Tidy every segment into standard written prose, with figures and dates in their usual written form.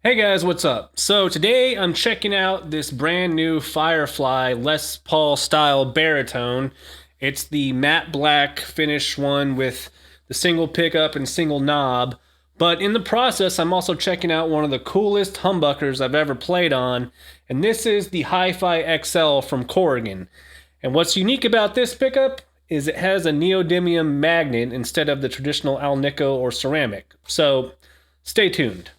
Hey guys, what's up? So today I'm checking out this brand new Firefly Les Paul style baritone. It's the matte black finish one with the single pickup and single knob. But in the process, I'm also checking out one of the coolest humbuckers I've ever played on, and this is the HiFi XL from Corrigan. And what's unique about this pickup is it has a neodymium magnet instead of the traditional alnico or ceramic. So stay tuned.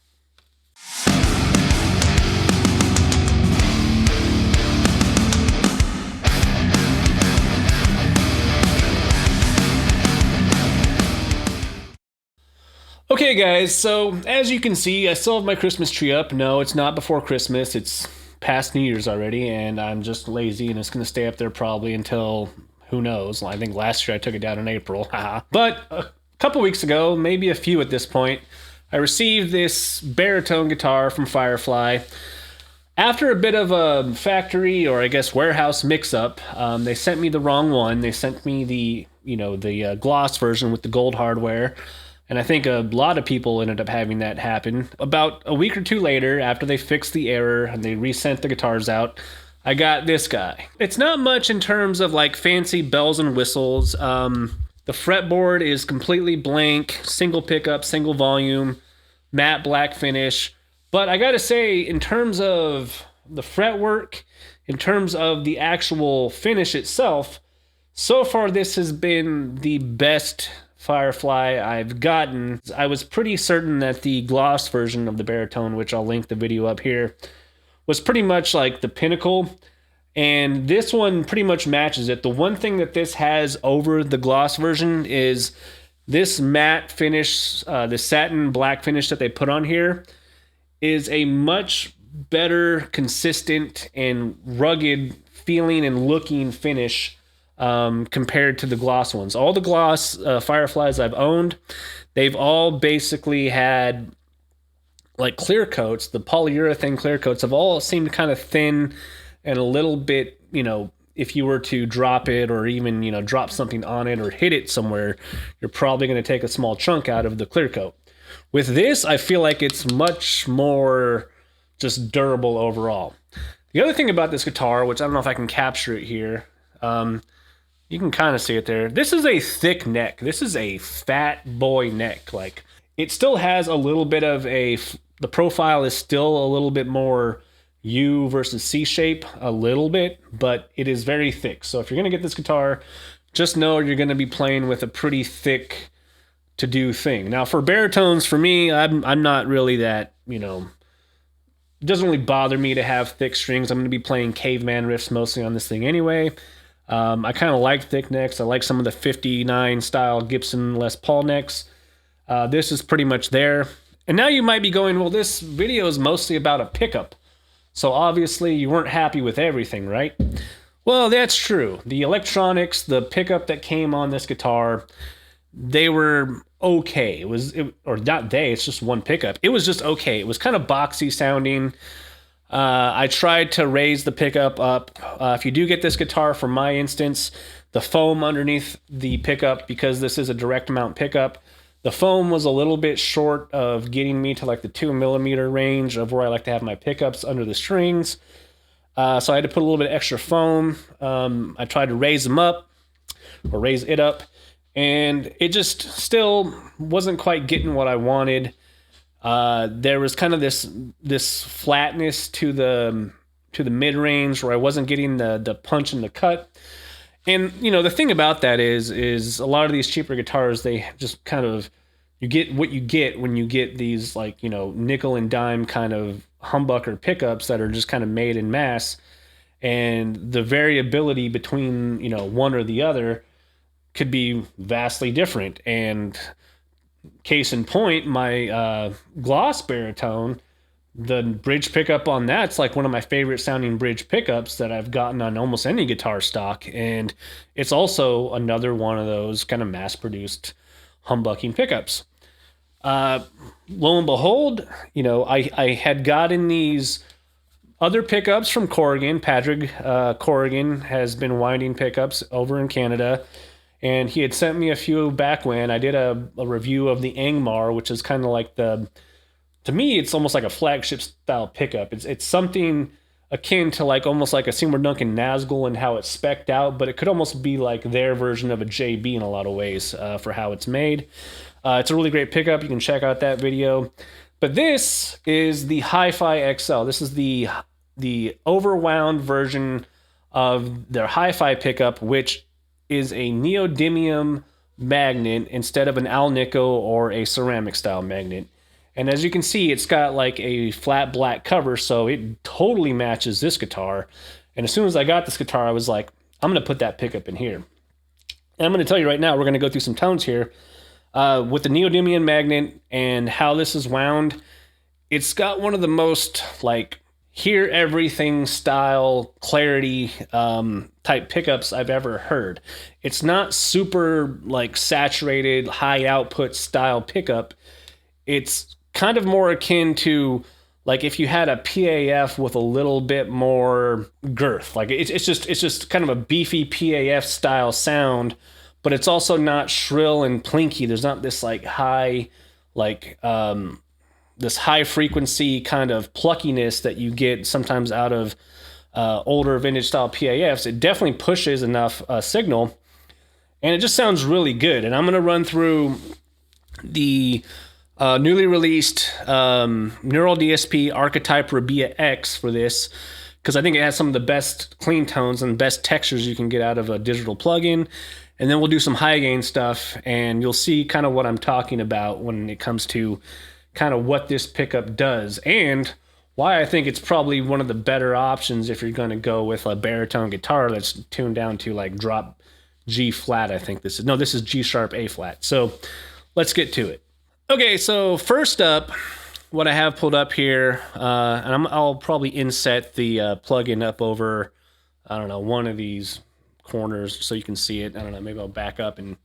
Okay guys, so as you can see, I still have my Christmas tree up. No, it's not before Christmas, it's past New Year's already, and I'm just lazy and it's gonna stay up there probably until, who knows, I think last year I took it down in April, but a couple weeks ago, maybe a few at this point, I received this baritone guitar from Firefly. After a bit of a factory, or I guess warehouse mix-up, they sent me the wrong one. They sent me the gloss version with the gold hardware. And I think a lot of people ended up having that happen. About a week or two later, after they fixed the error and they resent the guitars out, I got this guy. It's not much in terms of like fancy bells and whistles. The fretboard is completely blank, single pickup, single volume, matte black finish. But I gotta say, in terms of the fretwork, in terms of the actual finish itself, so far this has been the best Firefly I've gotten. I was pretty certain that the gloss version of the baritone, which I'll link the video up here, was pretty much like the pinnacle, and this one pretty much matches it. The one thing that this has over the gloss version is this matte finish, the satin black finish that they put on here is a much better, consistent, and rugged feeling and looking finish compared to the gloss ones. All the gloss Fireflies I've owned, they've all basically had like clear coats. The polyurethane clear coats have all seemed kind of thin and a little bit, if you were to drop it or even, drop something on it or hit it somewhere, you're probably going to take a small chunk out of the clear coat. With this, I feel like it's much more just durable overall. The other thing about this guitar, which I don't know if I can capture it here, you can kind of see it there. This is a thick neck. This is a fat boy neck. Like, it still has a little bit of the profile is still a little bit more U versus C shape, a little bit, but it is very thick. So if you're going to get this guitar, just know you're going to be playing with a pretty thick to do thing. Now for baritones, for me, I'm not really that, it doesn't really bother me to have thick strings. I'm going to be playing caveman riffs mostly on this thing anyway. I kind of like thick necks. I like some of the 59 style Gibson Les Paul necks. This is pretty much there. And now you might be going, well, this video is mostly about a pickup. So obviously you weren't happy with everything, right? Well, that's true. The electronics, the pickup that came on this guitar, they were okay. It's just one pickup. It was just okay. It was kind of boxy sounding. I tried to raise the pickup up. If you do get this guitar, for my instance, the foam underneath the pickup, because this is a direct mount pickup, the foam was a little bit short of getting me to like the 2mm range of where I like to have my pickups under the strings. So I had to put a little bit of extra foam. I tried to raise them up, or raise it up, and it just still wasn't quite getting what I wanted. There was kind of this flatness to the mid range where I wasn't getting the punch and the cut. And the thing about that is a lot of these cheaper guitars, they just kind of, you get what you get when you get these like nickel and dime kind of humbucker pickups that are just kind of made in mass, and the variability between one or the other could be vastly different. And case in point, my gloss baritone, the bridge pickup on that's like one of my favorite sounding bridge pickups that I've gotten on almost any guitar stock, and it's also another one of those kind of mass-produced humbucking pickups. Lo and behold, I had gotten these other pickups from Corrigan. Patrick Corrigan has been winding pickups over in Canada, and he had sent me a few back when I did a review of the Angmar, which is kind of like the to me, it's almost like a flagship style pickup. It's something akin to like almost like a Seymour Duncan Nazgul and how it's spec'd out, but it could almost be like their version of a JB in a lot of ways for how it's made. It's a really great pickup. You can check out that video. But this is the HiFi XL. This is the overwound version of their HiFi pickup, which is a neodymium magnet instead of an alnico or a ceramic style magnet. And as you can see, it's got like a flat black cover, so it totally matches this guitar. And as soon as I got this guitar, I was like, I'm going to put that pickup in here. And I'm going to tell you right now, we're going to go through some tones here. With the neodymium magnet and how this is wound, it's got one of the most like hear everything style clarity type pickups I've ever heard. It's not super like saturated, high output style pickup. It's kind of more akin to like if you had a PAF with a little bit more girth. Like it's just kind of a beefy PAF style sound, but it's also not shrill and plinky. There's not this like high, like this high frequency kind of pluckiness that you get sometimes out of older vintage style PAFs. It definitely pushes enough signal, and it just sounds really good. And I'm going to run through the newly released Neural DSP Archetype Rabea X for this, because I think it has some of the best clean tones and best textures you can get out of a digital plugin. And then we'll do some high gain stuff, and you'll see kind of what I'm talking about when it comes to kind of what this pickup does and why I think it's probably one of the better options if you're going to go with a baritone guitar that's tuned down to like drop G flat. I think this is, no, this is G sharp A flat. So let's get to it. Okay, so first up, what I have pulled up here, and I'll probably inset the plugin up over, I don't know, one of these corners so you can see it. I don't know, maybe I'll back up and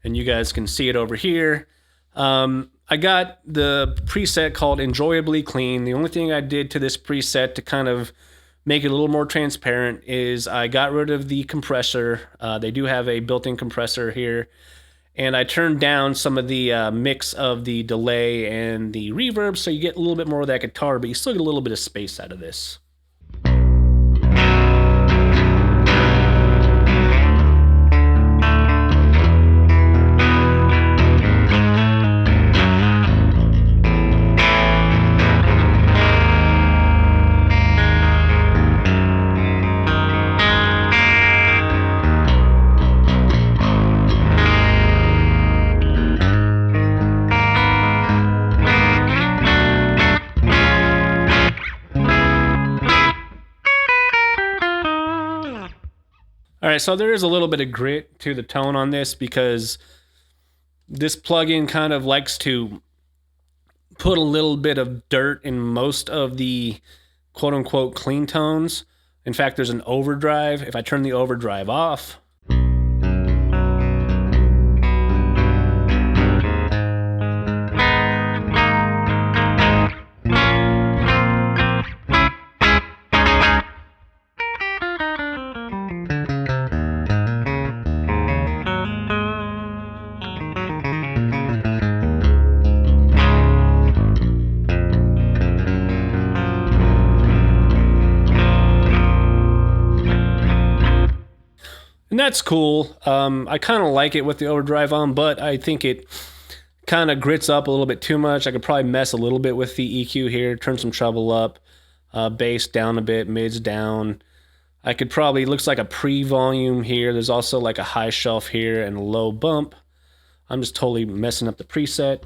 you guys can see it over here. I got the preset called Enjoyably Clean. The only thing I did to this preset to kind of make it a little more transparent is I got rid of the compressor. They do have a built-in compressor here. And I turned down some of the mix of the delay and the reverb, so you get a little bit more of that guitar, but you still get a little bit of space out of this. All right, so there is a little bit of grit to the tone on this because this plugin kind of likes to put a little bit of dirt in most of the quote-unquote clean tones. In fact, there's an overdrive. If I turn the overdrive off, and that's cool. I kind of like it with the overdrive on, but I think it kind of grits up a little bit too much. I could probably mess a little bit with the EQ here, turn some treble up, bass down a bit, mids down. I could probably, looks like a pre-volume here. There's also like a high shelf here and a low bump. I'm just totally messing up the preset.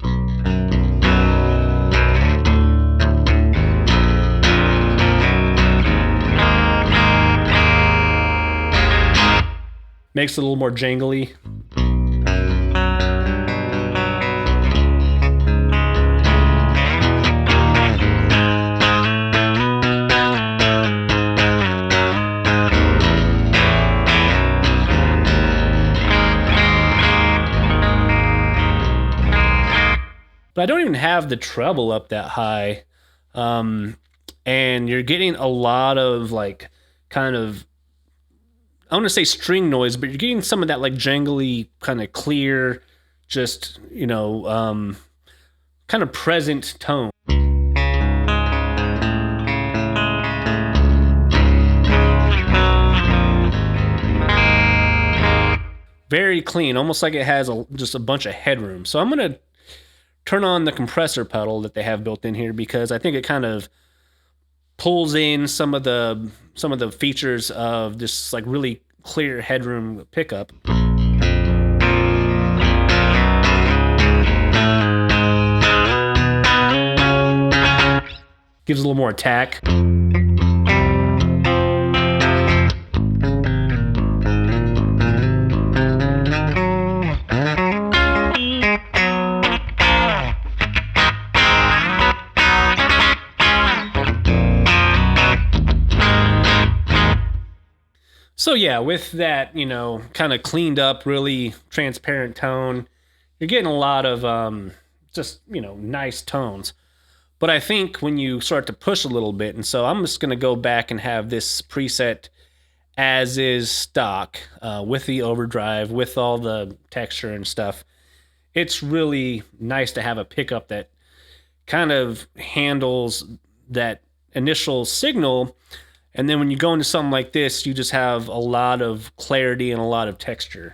Makes it a little more jangly. But I don't even have the treble up that high. And you're getting a lot of like kind of, I want to say string noise, but you're getting some of that like jangly kind of clear, just, you know, kind of present tone. Very clean, almost like it has just a bunch of headroom. So I'm going to turn on the compressor pedal that they have built in here because I think it kind of pulls in some of the features of this like really clear headroom pickup. Gives a little more attack. So yeah, with that, you know, kind of cleaned up, really transparent tone, you're getting a lot of just, you know, nice tones. But I think when you start to push a little bit, and so I'm just going to go back and have this preset as is stock with the overdrive, with all the texture and stuff. It's really nice to have a pickup that kind of handles that initial signal. And then when you go into something like this, you just have a lot of clarity and a lot of texture.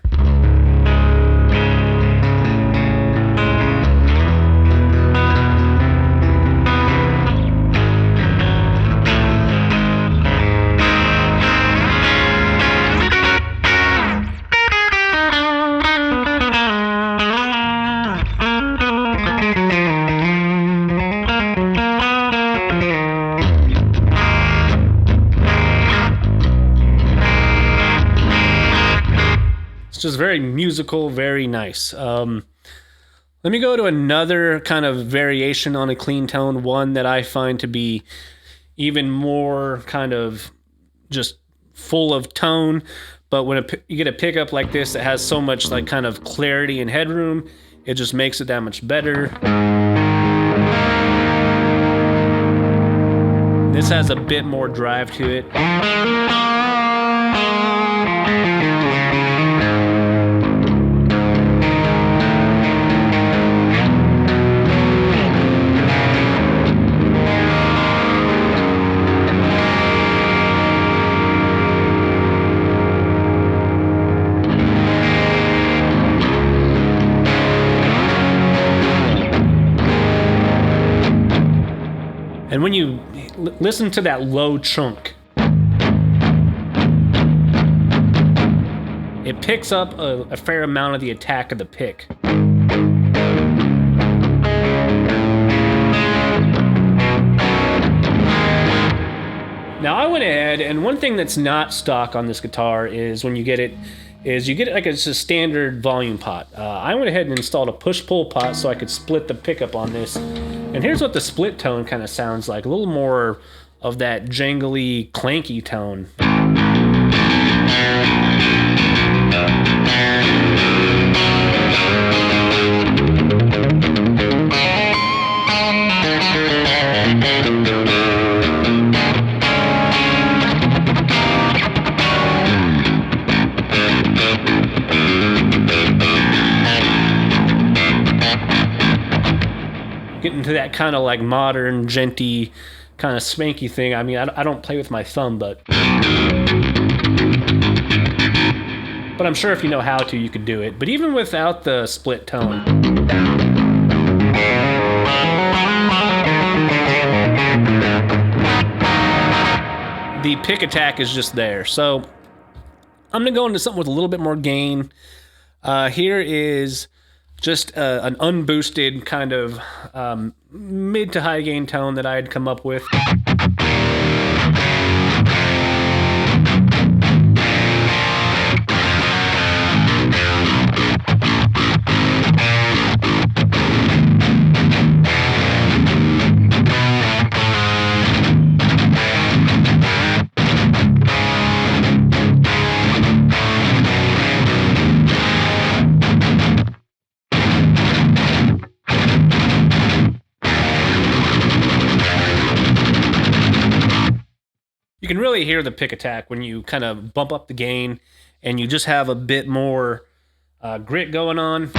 Just very musical, very nice. Let me go to another kind of variation on a clean tone, one that I find to be even more kind of just full of tone. But when you get a pickup like this that has so much like kind of clarity and headroom, it just makes it that much better. This has a bit more drive to it. And when you listen to that low chunk, it picks up a fair amount of the attack of the pick. Now I went ahead, and one thing that's not stock on this guitar is when you get it, you get it like it's a standard volume pot. I went ahead and installed a push-pull pot so I could split the pickup on this. And here's what the split tone kind of sounds like, a little more of that jangly, clanky tone. Getting to that kind of like modern, djenty, kind of spanky thing. I mean, I don't play with my thumb, but I'm sure if you know how to, you could do it. But even without the split tone, the pick attack is just there. So I'm gonna go into something with a little bit more gain. Here is just an unboosted kind of mid to high gain tone that I had come up with. You can really hear the pick attack when you kind of bump up the gain and you just have a bit more grit going on.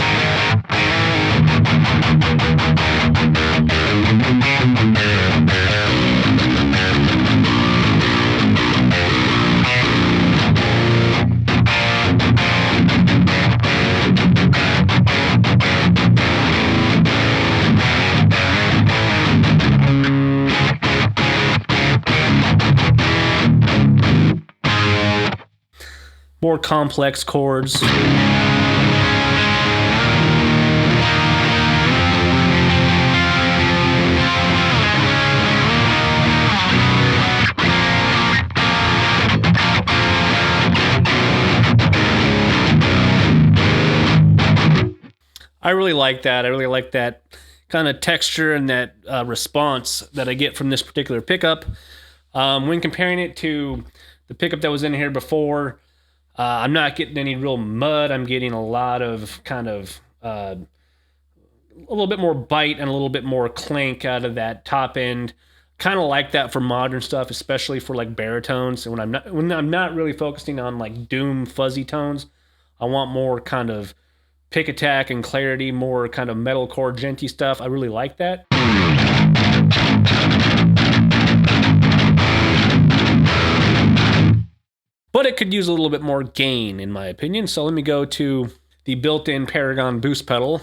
more complex chords. I really like that. I really like that kind of texture and that response that I get from this particular pickup. When comparing it to the pickup that was in here before, I'm not getting any real mud. I'm getting a lot of kind of a little bit more bite and a little bit more clank out of that top end. Kind of like that for modern stuff, especially for like baritones. And when I'm not really focusing on like doom fuzzy tones, I want more kind of pick attack and clarity, more kind of metalcore djenty stuff. I really like that. But it could use a little bit more gain, in my opinion. So let me go to the built-in Paragon boost pedal.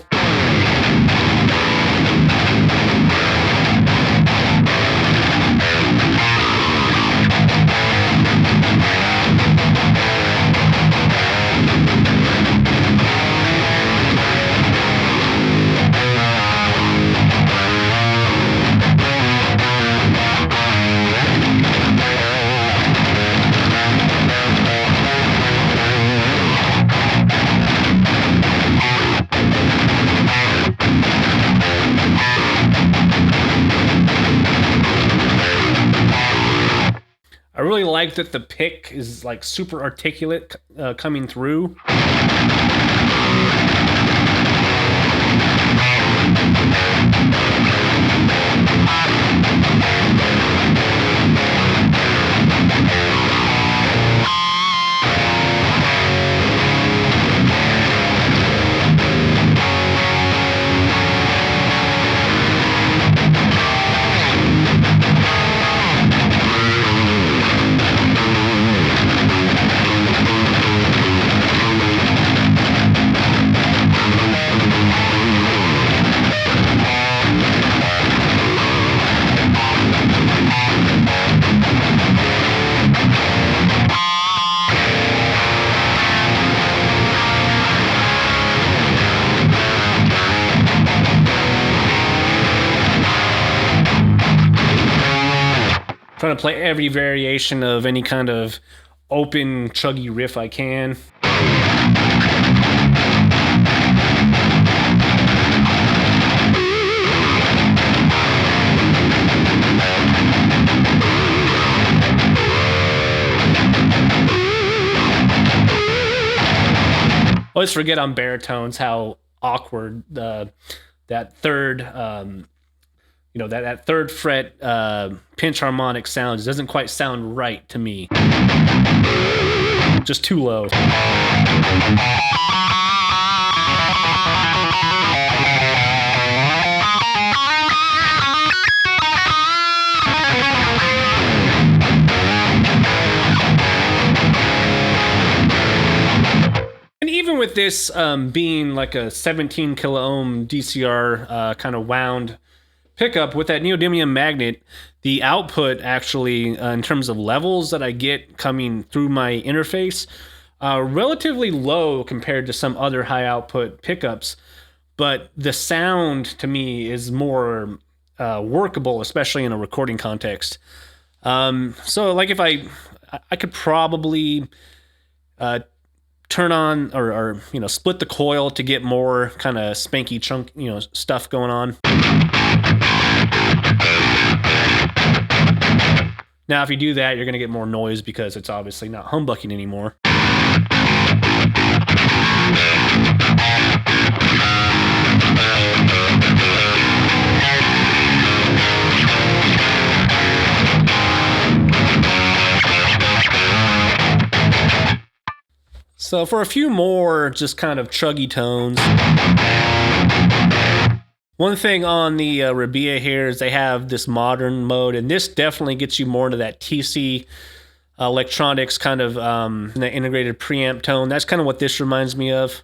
I really like that the pick is like super articulate coming through. Trying to play every variation of any kind of open, chuggy riff I can. Always forget on baritones how awkward that third that third fret pinch harmonic sounds. It doesn't quite sound right to me. Just too low. And even with this being like a 17 kilo ohm DCR kind of wound pickup with that neodymium magnet, the output actually in terms of levels that I get coming through my interface relatively low compared to some other high output pickups, but the sound to me is more workable, especially in a recording context. So like if I could probably turn on or split the coil to get more kind of spanky chunk stuff going on. Now, if you do that, you're going to get more noise because it's obviously not humbucking anymore. So for a few more just kind of chuggy tones. One thing on the Rabea here is they have this modern mode, and this definitely gets you more into that TC electronics kind of that integrated preamp tone. That's kind of what this reminds me of.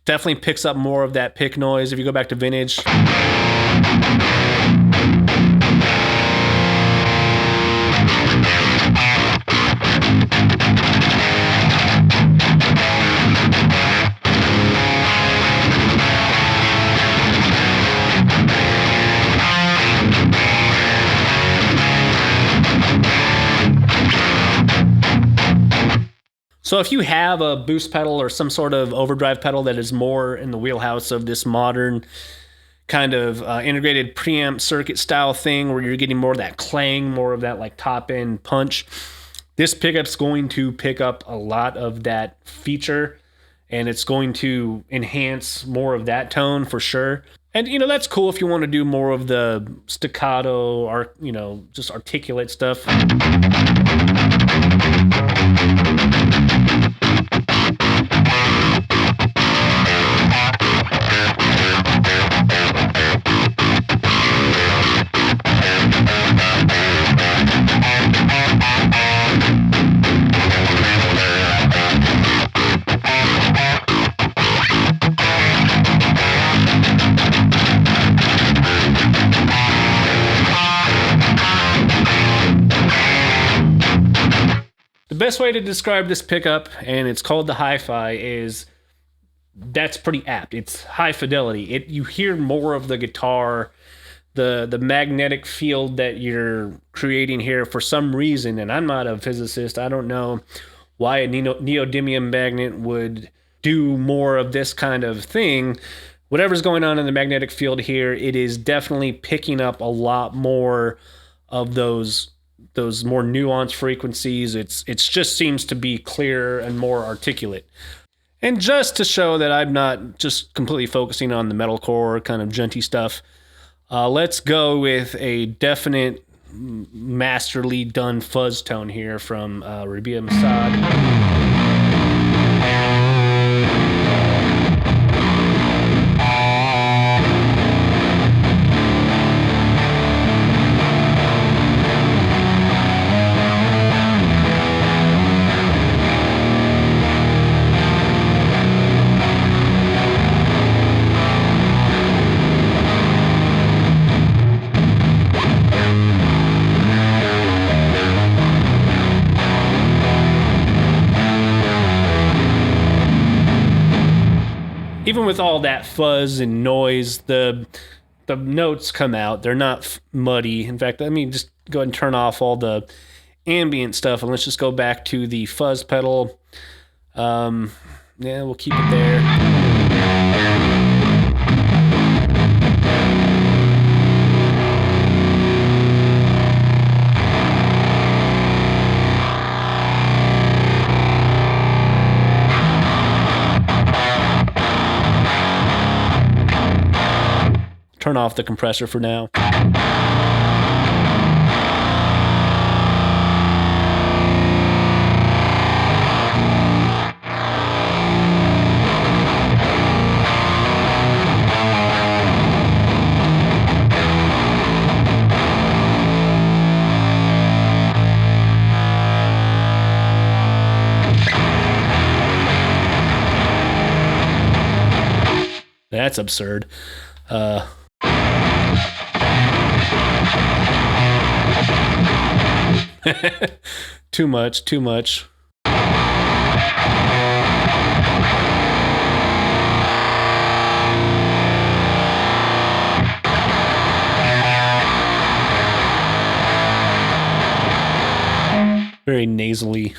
Definitely picks up more of that pick noise if you go back to vintage. So if you have a boost pedal or some sort of overdrive pedal that is more in the wheelhouse of this modern kind of integrated preamp circuit style thing where you're getting more of that clang, more of that like top end punch, this pickup's going to pick up a lot of that feature, and it's going to enhance more of that tone for sure. And, you know, that's cool if you want to do more of the staccato or, you know, just articulate stuff. The best way to describe this pickup, and it's called the HiFi, is that's pretty apt. It's high fidelity. You hear more of the guitar, the magnetic field that you're creating here for some reason, and I'm not a physicist. I don't know why a neodymium magnet would do more of this kind of thing. Whatever's going on in the magnetic field here, it is definitely picking up a lot more of those more nuanced frequencies. It's just seems to be clearer and more articulate. And just to show that I'm not just completely focusing on the metalcore kind of jaunty stuff, let's go with a definite masterly done fuzz tone here from Rabea X. Even with all that fuzz and noise, the notes come out. They're not muddy. In fact, let me just go ahead and turn off all the ambient stuff, and let's just go back to the fuzz pedal. Yeah, we'll keep it there. Turn off the compressor for now. That's absurd. Too much. Very nasally.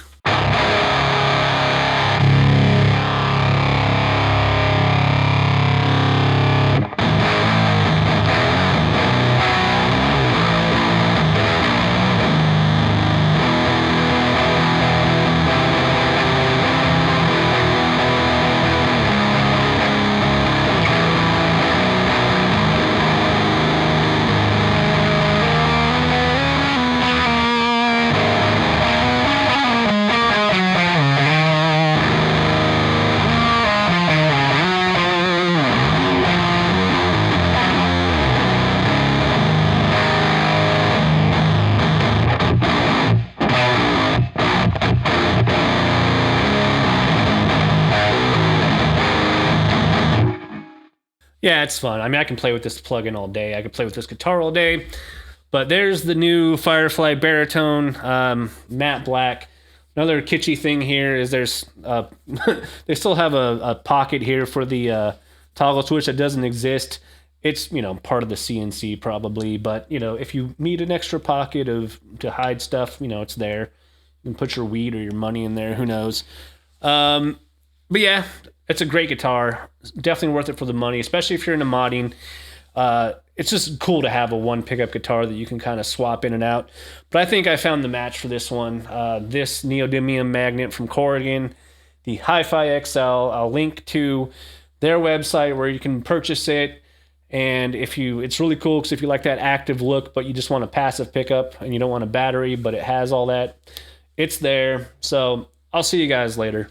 Yeah, it's fun. I mean, I can play with this plugin all day. I could play with this guitar all day. But there's the new Firefly Baritone, matte black. Another kitschy thing here is there's they still have a pocket here for the toggle switch that doesn't exist. It's, you know, part of the CNC probably, but, you know, if you need an extra pocket to hide stuff, you know, it's there. You can put your weed or your money in there, who knows. But yeah, it's a great guitar. Definitely worth it for the money, especially if you're into modding. It's just cool to have a one pickup guitar that you can kind of swap in and out. But I think I found the match for this one. This neodymium magnet from Corrigan, the HiFi XL. I'll link to their website where you can purchase it. And it's really cool because if you like that active look, but you just want a passive pickup and you don't want a battery, but it has all that, it's there. So I'll see you guys later.